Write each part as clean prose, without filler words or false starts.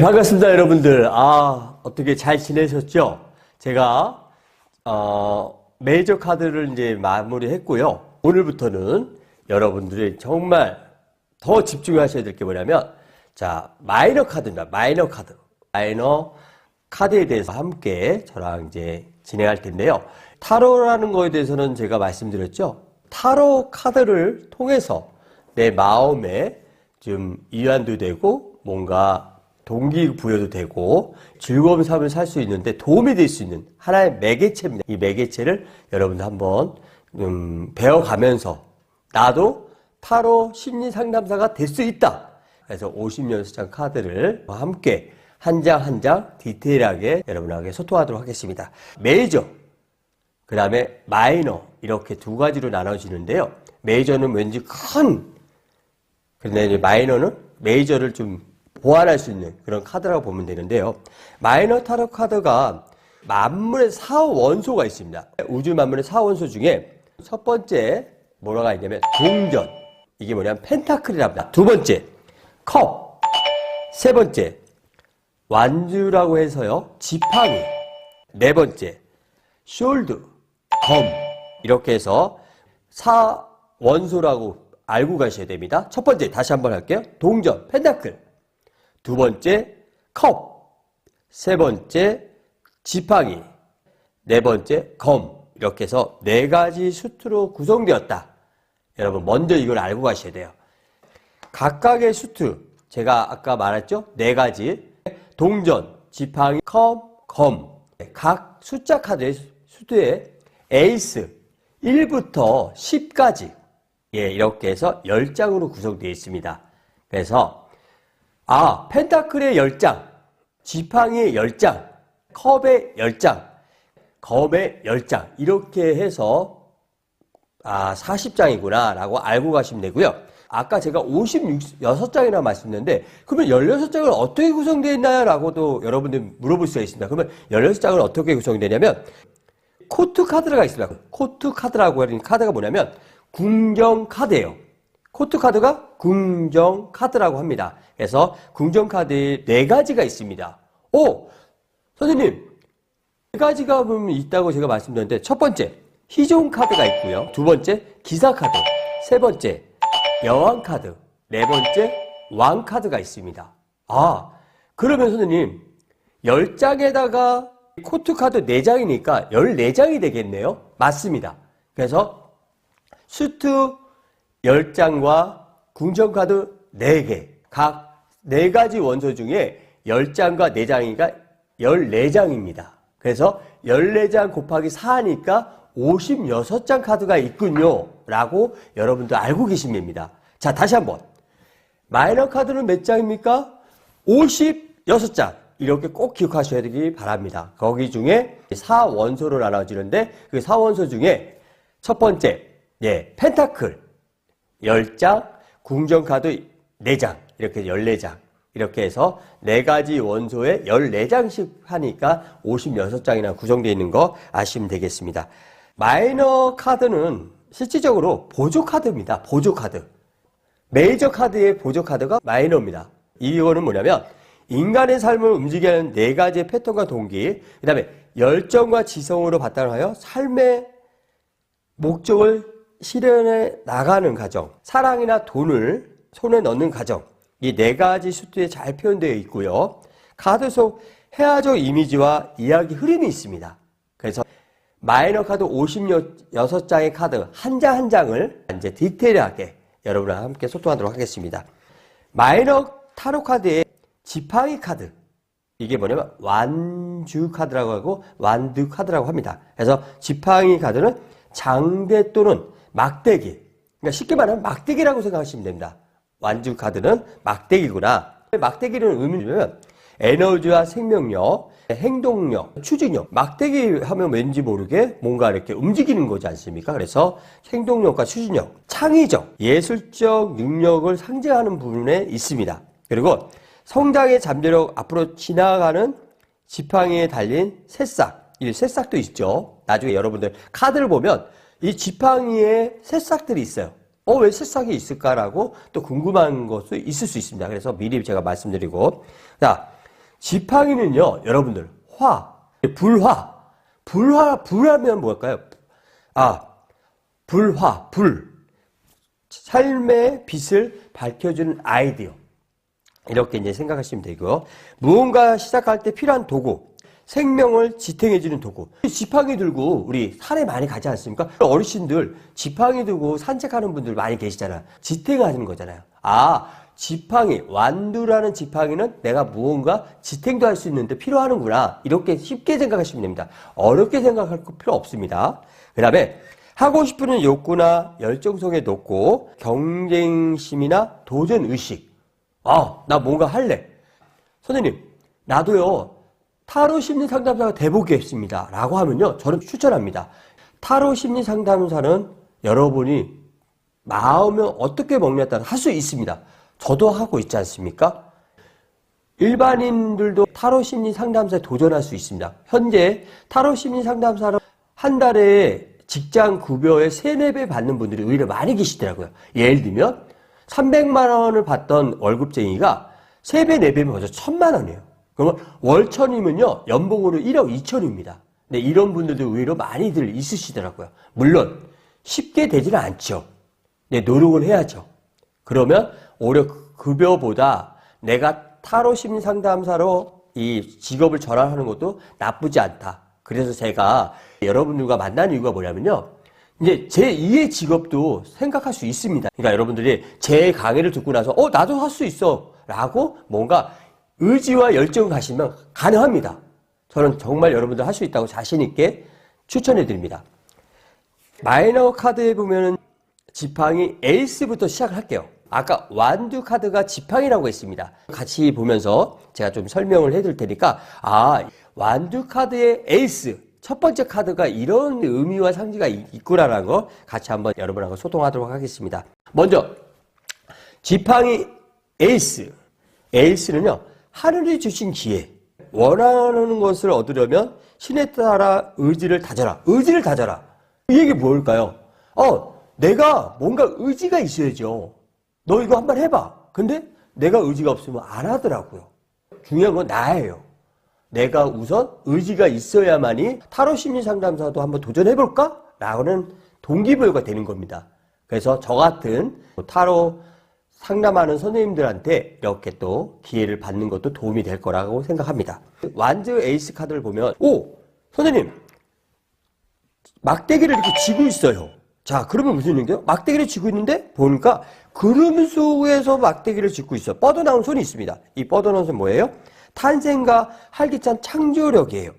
반갑습니다, 여러분들. 어떻게 잘 지내셨죠? 제가, 메이저 카드를 이제 마무리했고요. 오늘부터는 여러분들이 정말 더 집중하셔야 될 게 뭐냐면, 자, 마이너 카드입니다. 마이너 카드. 마이너 카드에 대해서 함께 저랑 이제 진행할 텐데요. 타로라는 거에 대해서는 제가 말씀드렸죠. 타로 카드를 통해서 내 마음에 좀 이완도 되고, 뭔가 동기부여도 되고 즐거운 삶을 살 수 있는데 도움이 될 수 있는 하나의 매개체입니다. 이 매개체를 여러분들 한번 배워가면서 나도 타로 심리 상담사가 될 수 있다. 그래서 50연습장 카드를 함께 한 장 한 장 디테일하게 여러분에게 소통하도록 하겠습니다. 메이저, 그 다음에 마이너, 이렇게 두 가지로 나눠지는데요. 메이저는 왠지 큰, 그런데 이제 마이너는 메이저를 좀 보완할 수 있는 그런 카드라고 보면 되는데요. 마이너 타로 카드가 만물의 4원소가 있습니다. 우주 만물의 4원소 중에 첫 번째 뭐가 있냐면 동전, 이게 뭐냐면 펜타클이랍니다. 두 번째 컵, 세 번째 완주라고 해서요 지팡이, 네 번째 숄드, 검, 이렇게 해서 4원소라고 알고 가셔야 됩니다. 첫 번째 다시 한번 할게요. 동전, 펜타클, 두 번째 컵, 세 번째 지팡이, 네 번째 검, 이렇게 해서 네 가지 수트로 구성되었다. 여러분 먼저 이걸 알고 가셔야 돼요. 각각의 수트, 제가 아까 말했죠? 네 가지, 동전, 지팡이, 컵, 검, 각 숫자 카드의 수트에 에이스 1부터 10까지 이렇게 해서 10장으로 구성되어 있습니다. 그래서 펜타클의 10장, 지팡이의 10장, 컵의 10장, 검의 10장, 이렇게 해서 40장이구나 라고 알고 가시면 되고요. 아까 제가 56장이나 말씀드렸는데 그러면 16장은 어떻게 구성되어 있나요? 라고도 여러분들 물어볼 수가 있습니다. 그러면 16장은 어떻게 구성되냐면 코트 카드가 있습니다. 코트 카드라고 하는 카드가 뭐냐면 궁정 카드예요. 코트 카드가 궁정 카드라고 합니다. 그래서 궁정 카드에 네 가지가 있습니다. 선생님, 네 가지가 있다고 제가 말씀드렸는데 첫 번째 희종 카드가 있고요. 두 번째 기사 카드, 세 번째 여왕 카드, 네 번째 왕 카드가 있습니다. 그러면 선생님 10장에다가 코트 카드 4장이니까 14장이 되겠네요. 맞습니다. 그래서 수트 10장과 궁정카드 4개, 각 4가지 원소 중에 10장과 4장이니까 14장입니다. 그래서 14장 곱하기 4니까 56장 카드가 있군요. 라고 여러분들 알고 계신 겁니다. 자, 다시 한번. 마이너 카드는 몇 장입니까? 56장. 이렇게 꼭 기억하셔야 되기 바랍니다. 거기 중에 4원소로 나눠지는데 그 4원소 중에 첫 번째, 펜타클 10장, 궁정카드 4장, 이렇게 14장. 이렇게 해서 4가지 원소에 14장씩 하니까 56장이나 구성되어 있는 거 아시면 되겠습니다. 마이너 카드는 실질적으로 보조카드입니다. 보조카드. 메이저 카드의 보조카드가 마이너입니다. 이거는 뭐냐면 인간의 삶을 움직이게 하는 4가지의 패턴과 동기, 그 다음에 열정과 지성으로 바탕하여 삶의 목적을 실현해 나가는 과정, 사랑이나 돈을 손에 넣는 과정, 이 4가지 수트에 잘 표현되어 있고요. 카드 속 해아적 이미지와 이야기 흐름이 있습니다. 그래서 마이너 카드 56장의 카드 한 장 한 장을 이제 디테일하게 여러분과 함께 소통하도록 하겠습니다. 마이너 타로 카드의 지팡이 카드, 이게 뭐냐면 완주 카드라고 하고 완드 카드라고 합니다. 그래서 지팡이 카드는 장대 또는 막대기, 그러니까 쉽게 말하면 막대기라고 생각하시면 됩니다. 완주 카드는 막대기구나. 막대기는 의미는 에너지와 생명력, 행동력, 추진력. 막대기 하면 왠지 모르게 뭔가 이렇게 움직이는 거지 않습니까? 그래서 행동력과 추진력, 창의적, 예술적 능력을 상징하는 부분에 있습니다. 그리고 성장의 잠재력, 앞으로 지나가는 지팡이에 달린 새싹, 이 새싹도 있죠. 나중에 여러분들 카드를 보면 이 지팡이에 새싹들이 있어요. 왜 새싹이 있을까라고 또 궁금한 것도 있을 수 있습니다. 그래서 미리 제가 말씀드리고, 자, 지팡이는요, 여러분들, 불하면 뭘까요? 불. 삶의 빛을 밝혀주는 아이디어. 이렇게 이제 생각하시면 되고요. 무언가 시작할 때 필요한 도구. 생명을 지탱해주는 도구. 지팡이 들고 우리 산에 많이 가지 않습니까? 어르신들 지팡이 들고 산책하는 분들 많이 계시잖아요. 지탱하는 거잖아요. 지팡이, 완두라는 지팡이는 내가 무언가 지탱도 할 수 있는데 필요하는구나. 이렇게 쉽게 생각하시면 됩니다. 어렵게 생각할 필요 없습니다. 그 다음에 하고 싶은 욕구나 열정 속에 놓고 경쟁심이나 도전의식. 나 뭔가 할래. 선생님, 나도요. 타로 심리 상담사가 돼보겠습니다. 라고 하면요. 저는 추천합니다. 타로 심리 상담사는 여러분이 마음을 어떻게 먹냐에 따라 할 수 있습니다. 저도 하고 있지 않습니까? 일반인들도 타로 심리 상담사에 도전할 수 있습니다. 현재 타로 심리 상담사는 한 달에 직장 급여의 3, 4배 받는 분들이 오히려 많이 계시더라고요. 예를 들면 300만 원을 받던 월급쟁이가 3배, 4배면 벌써 1000만 원이에요. 그러면 월 1000이면요. 연봉으로 1억 2천입니다. 근데 이런 분들도 의외로 많이들 있으시더라고요. 물론 쉽게 되지는 않죠. 네, 노력을 해야죠. 그러면 오히려 급여보다 내가 타로 심리 상담사로 이 직업을 전환하는 것도 나쁘지 않다. 그래서 제가 여러분들과 만난 이유가 뭐냐면요. 이제 제 2의 직업도 생각할 수 있습니다. 그러니까 여러분들이 제 강의를 듣고 나서 나도 할 수 있어 라고 뭔가 의지와 열정을 가시면 가능합니다. 저는 정말 여러분들 할 수 있다고 자신 있게 추천해 드립니다. 마이너 카드에 보면은 지팡이 에이스부터 시작을 할게요. 아까 완두 카드가 지팡이라고 했습니다. 같이 보면서 제가 좀 설명을 해드릴 테니까 완두 카드의 에이스 첫 번째 카드가 이런 의미와 상징이 있구나라는 거 같이 한번 여러분하고 소통하도록 하겠습니다. 먼저 지팡이 에이스는요. 하늘이 주신 기회, 원하는 것을 얻으려면 신에 따라 의지를 다져라. 이 얘기 뭘까요? 내가 뭔가 의지가 있어야죠. 너 이거 한번 해봐. 근데 내가 의지가 없으면 안 하더라고요. 중요한 건 나예요. 내가 우선 의지가 있어야만이 타로 심리 상담사도 한번 도전해볼까? 라는 동기부여가 되는 겁니다. 그래서 저 같은 타로 상담하는 선생님들한테 이렇게 또 기회를 받는 것도 도움이 될 거라고 생각합니다. 완드 에이스 카드를 보면 선생님 막대기를 이렇게 쥐고 있어요. 자, 그러면 무슨 얘기예요? 막대기를 쥐고 있는데 보니까 구름 속에서 막대기를 쥐고 있어. 뻗어나온 손이 있습니다. 이 뻗어나온 손이 뭐예요? 탄생과 활기찬 창조력이에요.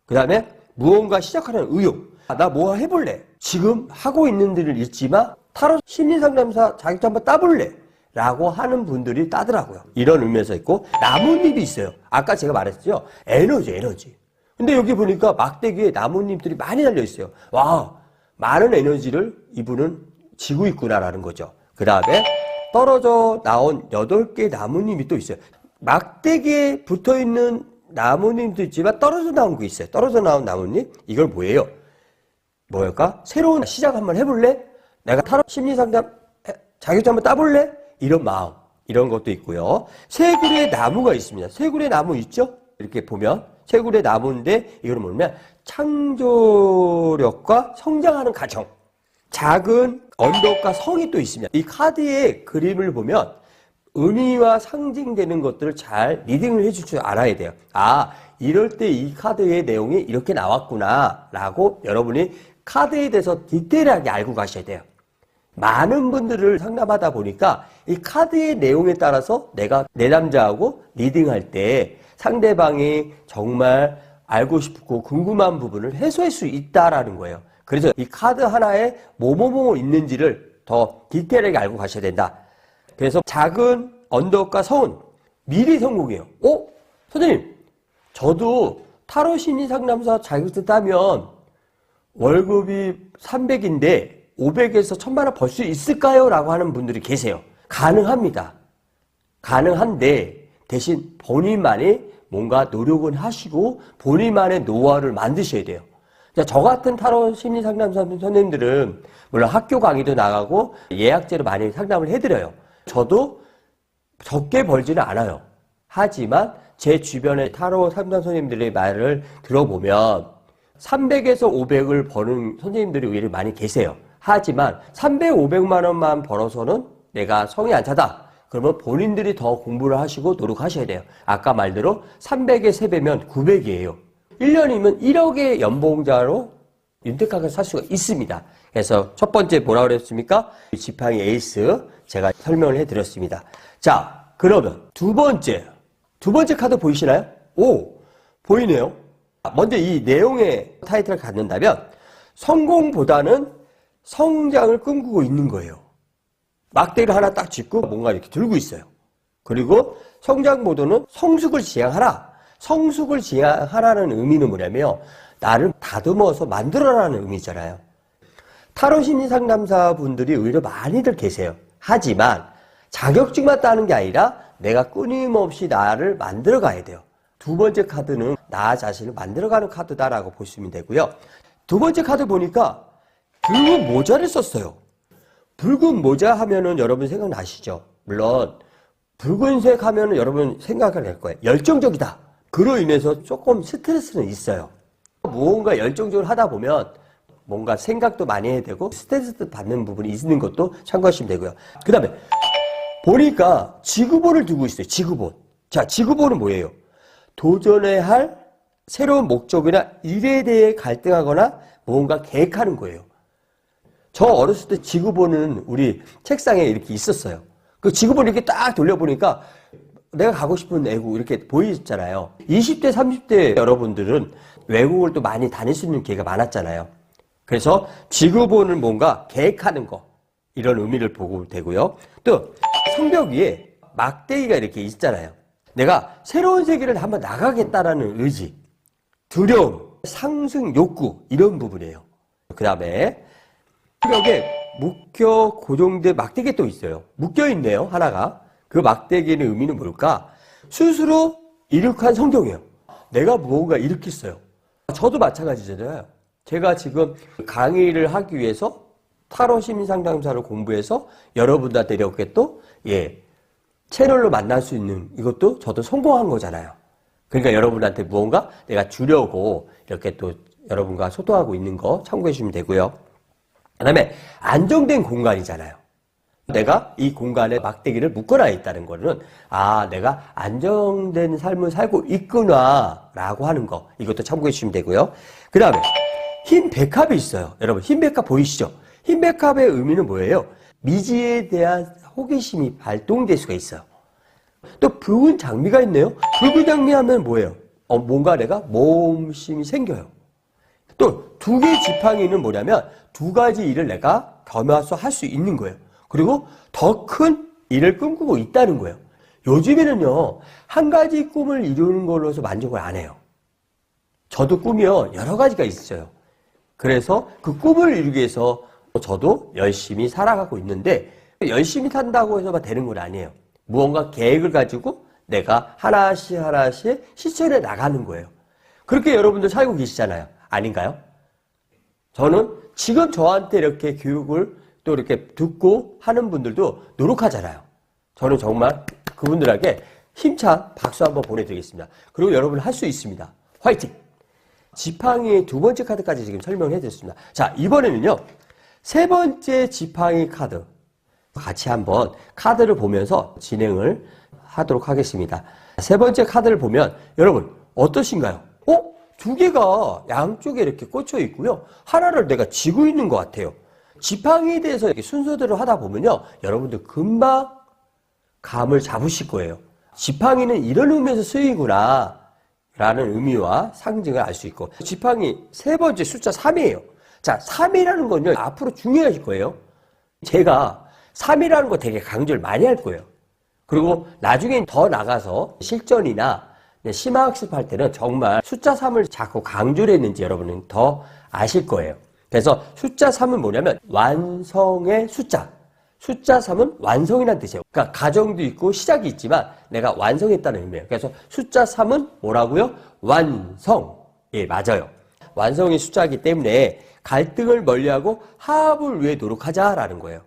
그 다음에 무언가 시작하는 의욕. 나 뭐 해볼래? 지금 하고 있는 데는 있지만 타로 심리상담사 자격증 한번 따볼래? 라고 하는 분들이 따더라고요. 이런 의미에서 있고 나뭇잎이 있어요. 아까 제가 말했죠. 에너지. 근데 여기 보니까 막대기에 나뭇잎들이 많이 달려있어요. 와, 많은 에너지를 이분은 지고 있구나라는 거죠. 그 다음에 떨어져 나온 8개의 나뭇잎이 또 있어요. 막대기에 붙어있는 나뭇잎도 있지만 떨어져 나온 거 있어요. 떨어져 나온 나뭇잎. 이걸 뭐예요? 뭐랄까? 새로운 시작 한번 해볼래? 내가 타로 심리상담 자격증 한번 따볼래? 이런 마음, 이런 것도 있고요. 세 그루의 나무가 있습니다. 세 그루의 나무 있죠? 이렇게 보면 세 그루의 나무인데 이거는 뭐냐면 창조력과 성장하는 과정. 작은 언덕과 성이 또 있습니다. 이 카드의 그림을 보면 의미와 상징되는 것들을 잘 리딩을 해줄 줄 알아야 돼요. 이럴 때 이 카드의 내용이 이렇게 나왔구나 라고 여러분이 카드에 대해서 디테일하게 알고 가셔야 돼요. 많은 분들을 상담하다 보니까 이 카드의 내용에 따라서 내가 내 남자하고 리딩할 때 상대방이 정말 알고 싶고 궁금한 부분을 해소할 수 있다라는 거예요. 그래서 이 카드 하나에 뭐뭐뭐 있는지를 더 디테일하게 알고 가셔야 된다. 그래서 작은 언덕과 성은 미리 성공이에요. 선생님, 저도 타로 심리 상담사 자격증 따면 월급이 300인데 500에서 1000만 원 벌 수 있을까요? 라고 하는 분들이 계세요. 가능합니다. 가능한데 대신 본인만이 뭔가 노력을 하시고 본인만의 노하우를 만드셔야 돼요. 저 같은 타로 심리 상담사 선생님들은 물론 학교 강의도 나가고 예약제로 많이 상담을 해드려요. 저도 적게 벌지는 않아요. 하지만 제 주변의 타로 상담 선생님들의 말을 들어보면 300에서 500을 버는 선생님들이 의외로 많이 계세요. 하지만 300, 500만 원만 벌어서는 내가 성이 안 차다. 그러면 본인들이 더 공부를 하시고 노력하셔야 돼요. 아까 말대로 300의 3배면 900이에요. 1년이면 1억의 연봉자로 윤택하게 살 수가 있습니다. 그래서 첫 번째 뭐라고 그랬습니까? 지팡이 에이스 제가 설명을 해드렸습니다. 자, 그러면 두 번째 카드 보이시나요? 오, 보이네요. 먼저 이 내용의 타이틀을 갖는다면 성공보다는 성장을 꿈꾸고 있는 거예요. 막대기를 하나 딱 짚고 뭔가 이렇게 들고 있어요. 그리고 성장 모드는 성숙을 지향하라. 성숙을 지향하라는 의미는 뭐냐면 나를 다듬어서 만들어라는 의미잖아요. 타로 심리 상담사 분들이 의외로 많이들 계세요. 하지만 자격증만 따는 게 아니라 내가 끊임없이 나를 만들어 가야 돼요. 두 번째 카드는 나 자신을 만들어가는 카드다라고 보시면 되고요. 두 번째 카드 보니까 붉은 모자를 썼어요. 붉은 모자 하면은 여러분 생각나시죠? 물론 붉은색 하면은 여러분 생각을 할 거예요. 열정적이다. 그로 인해서 조금 스트레스는 있어요. 무언가 열정적으로 하다 보면 뭔가 생각도 많이 해야 되고 스트레스 받는 부분이 있는 것도 참고하시면 되고요. 그 다음에 보니까 지구본을 두고 있어요. 지구본. 자, 지구본은 뭐예요? 도전해야 할 새로운 목적이나 일에 대해 갈등하거나 무언가 계획하는 거예요. 저 어렸을 때 지구본은 우리 책상에 이렇게 있었어요. 그 지구본 이렇게 딱 돌려보니까 내가 가고 싶은 외국 이렇게 보이잖아요. 20대, 30대 여러분들은 외국을 또 많이 다닐 수 있는 기회가 많았잖아요. 그래서 지구본을 뭔가 계획하는 거 이런 의미를 보고 되고요. 또 성벽 위에 막대기가 이렇게 있잖아요. 내가 새로운 세계를 한번 나가겠다라는 의지, 두려움, 상승 욕구 이런 부분이에요. 그 다음에 성벽에 묶여 고정된 막대기 또 있어요. 묶여 있네요. 하나가. 그 막대기의 의미는 뭘까? 스스로 이룩한 성경이에요. 내가 무언가 일으켰어요. 저도 마찬가지잖아요. 제가 지금 강의를 하기 위해서 타로 심리상담사를 공부해서 여러분들한테 이렇게 또 채널로 만날 수 있는 이것도 저도 성공한 거잖아요. 그러니까 여러분한테 무언가 내가 주려고 이렇게 또 여러분과 소통하고 있는 거 참고해 주시면 되고요. 그 다음에 안정된 공간이잖아요. 내가 이 공간에 막대기를 묶어놔 있다는 거는 내가 안정된 삶을 살고 있구나 라고 하는 거 이것도 참고해 주시면 되고요. 그 다음에 흰 백합이 있어요. 여러분 흰 백합 보이시죠? 흰 백합의 의미는 뭐예요? 미지에 대한 호기심이 발동될 수가 있어요. 또 붉은 장미가 있네요. 붉은 장미 하면 뭐예요? 뭔가 내가 모험심이 생겨요. 또 두 개의 지팡이는 뭐냐면 두 가지 일을 내가 겸해서 할 수 있는 거예요. 그리고 더 큰 일을 꿈꾸고 있다는 거예요. 요즘에는요, 한 가지 꿈을 이루는 걸로서 만족을 안 해요. 저도 꿈이요, 여러 가지가 있어요. 그래서 그 꿈을 이루기 위해서 저도 열심히 살아가고 있는데, 열심히 산다고 해서만 되는 건 아니에요. 무언가 계획을 가지고 내가 하나씩 실천해 나가는 거예요. 그렇게 여러분들 살고 계시잖아요. 아닌가요? 저는 지금 저한테 이렇게 교육을 또 이렇게 듣고 하는 분들도 노력하잖아요. 저는 정말 그분들에게 힘찬 박수 한번 보내드리겠습니다. 그리고 여러분 할 수 있습니다. 화이팅! 지팡이의 두 번째 카드까지 지금 설명을 해드렸습니다. 자, 이번에는요. 세 번째 지팡이 카드 같이 한번 카드를 보면서 진행을 하도록 하겠습니다. 세 번째 카드를 보면 여러분 어떠신가요? 두 개가 양쪽에 이렇게 꽂혀 있고요. 하나를 내가 쥐고 있는 것 같아요. 지팡이에 대해서 이렇게 순서대로 하다 보면요. 여러분들 금방 감을 잡으실 거예요. 지팡이는 이런 의미에서 쓰이구나 라는 의미와 상징을 알 수 있고 지팡이 세 번째 숫자 3이에요. 자, 3이라는 건요. 앞으로 중요하실 거예요. 제가 3이라는 거 되게 강조를 많이 할 거예요. 그리고 나중에 더 나가서 실전이나 심화학습 할 때는 정말 숫자 3을 자꾸 강조를 했는지 여러분은 더 아실 거예요. 그래서 숫자 3은 뭐냐면 완성의 숫자. 숫자 3은 완성이라는 뜻이에요. 그러니까 가정도 있고 시작이 있지만 내가 완성했다는 의미예요. 그래서 숫자 3은 뭐라고요? 완성. 예, 맞아요. 완성의 숫자이기 때문에 갈등을 멀리하고 화합을 위해 노력하자라는 거예요.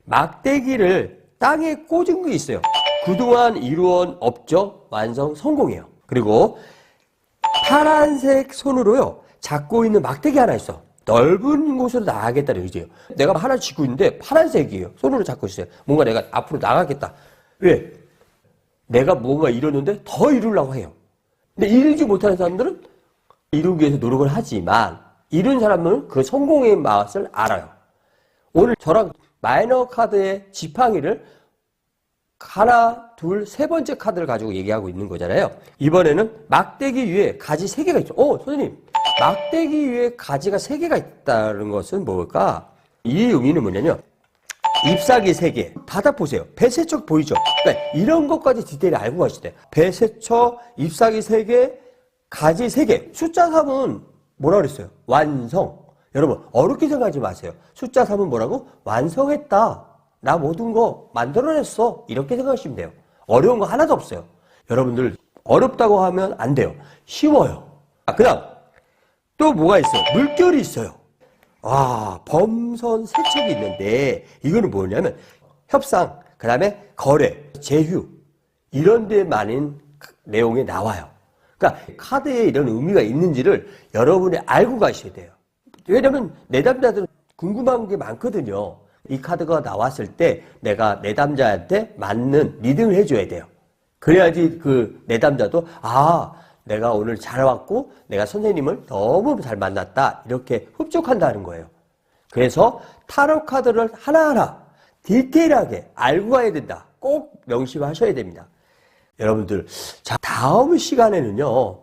막대기를 땅에 꽂은 게 있어요. 그동안 이루어온 업적 완성 성공이에요. 그리고 파란색 손으로요, 잡고 있는 막대기 하나 있어. 넓은 곳으로 나가겠다는 의지예요. 내가 하나 쥐고 있는데 파란색이에요. 손으로 잡고 있어요. 뭔가 내가 앞으로 나가겠다. 왜? 내가 뭔가 이뤘는데 더 이루려고 해요. 근데 이루지 못하는 사람들은 이루기 위해서 노력을 하지만 이룬 사람은 그 성공의 맛을 알아요. 오늘 저랑 마이너 카드의 지팡이를 하나, 둘, 세 번째 카드를 가지고 얘기하고 있는 거잖아요. 이번에는 막대기 위에 가지 3개가 있죠. 선생님, 막대기 위에 가지가 3개가 있다는 것은 뭘까? 이 의미는 뭐냐면 잎사귀 3개. 바닥 보세요. 배세척 보이죠? 그러니까 이런 것까지 디테일을 알고 가시대. 배세척, 잎사귀 3개, 가지 3개. 숫자 3은 뭐라 그랬어요? 완성. 여러분, 어렵게 생각하지 마세요. 숫자 3은 뭐라고? 완성했다. 나 모든 거 만들어냈어. 이렇게 생각하시면 돼요. 어려운 거 하나도 없어요. 여러분들 어렵다고 하면 안 돼요. 쉬워요. 그 다음 또 뭐가 있어요? 물결이 있어요. 범선 세척이 있는데 이거는 뭐냐면 협상, 그 다음에 거래, 제휴 이런 데 많은 내용이 나와요. 그러니까 카드에 이런 의미가 있는지를 여러분이 알고 가셔야 돼요. 왜냐면 내담자들은 궁금한 게 많거든요. 이 카드가 나왔을 때 내가 내담자한테 맞는 리딩을 해줘야 돼요. 그래야지 그 내담자도 내가 오늘 잘 왔고 내가 선생님을 너무 잘 만났다 이렇게 흡족한다는 거예요. 그래서 타로 카드를 하나하나 디테일하게 알고 가야 된다. 꼭 명심하셔야 됩니다. 여러분들, 자, 다음 시간에는요,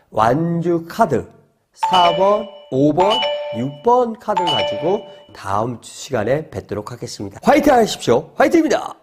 완주 카드 4번, 5번, 6번 카드를 가지고 다음 시간에 뵙도록 하겠습니다. 화이팅 하십시오. 화이팅입니다.